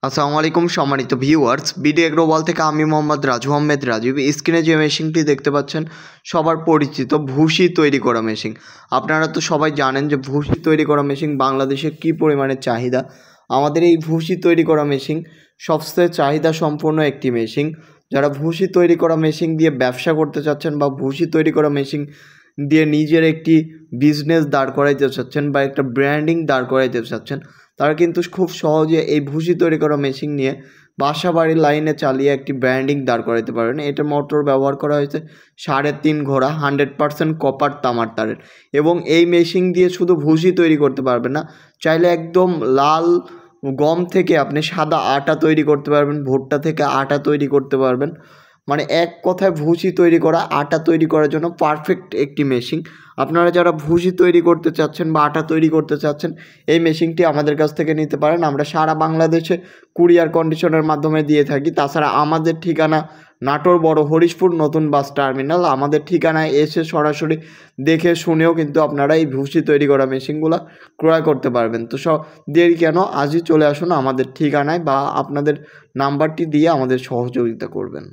আসসালামু আলাইকুম সম্মানিত ভিউয়ার্স, বিডি এগ্রোওয়াল থেকে আমি মোহাম্মদ রাজু আহমেদ রাজীব। স্ক্রিনে যে মেশিনটি দেখতে পাচ্ছেন সবার পরিচিত ভুসি তৈরি করা মেশিন। আপনারা তো সবাই জানেন যে ভুসি তৈরি করা মেশিন বাংলাদেশে কী পরিমাণে চাহিদা। আমাদের এই ভুসি তৈরি করা মেশিন সবচেয়ে চাহিদা সম্পন্ন একটি মেশিন। যারা ভুসি তৈরি করা মেশিন দিয়ে ব্যবসা করতে চাচ্ছেন বা ভুসি তৈরি করা মেশিন দিয়ে নিজের একটি বিজনেস দাঁড় করাইতে চাচ্ছেন বা একটা ব্র্যান্ডিং দাঁড় করাইতে চাচ্ছেন, তারা কিন্তু খুব সহজে এই ভুসি তৈরি করা মেশিন নিয়ে বাসা বাড়ির লাইনে চালিয়ে একটি ব্র্যান্ডিং দাঁড় করাতে পারেন। এটা মোটর ব্যবহার করা হয়েছে 3.5 ঘোড়া 100% কপার তামার তারের, এবং এই মেশিন দিয়ে শুধু ভুসি তৈরি করতে পারবেন না, চাইলে একদম লাল গম থেকে আপনি সাদা আটা তৈরি করতে পারবেন, ভুট্টা থেকে আটা তৈরি করতে পারবেন। মানে এক কথায় ভুসি তৈরি করা, আটা তৈরি করার জন্য পারফেক্ট একটি মেশিন। আপনারা যারা ভুসি তৈরি করতে চাচ্ছেন বা আটা তৈরি করতে চাচ্ছেন, এই মেশিনটি আমাদের কাছ থেকে নিতে পারেন। আমরা সারা বাংলাদেশে কুরিয়ার কন্ডিশনের মাধ্যমে দিয়ে থাকি। তাছাড়া আমাদের ঠিকানা নাটোর বড় হরিশপুর নতুন বাস টার্মিনাল। আমাদের ঠিকানায় এসে সরাসরি দেখে শুনেও কিন্তু আপনারা এই ভুসি তৈরি করা মেশিনগুলো ক্রয় করতে পারবেন। তো দেরি কেন, আজই চলে আসুন আমাদের ঠিকানায় বা আপনাদের নাম্বারটি দিয়ে আমাদের সহযোগিতা করবেন।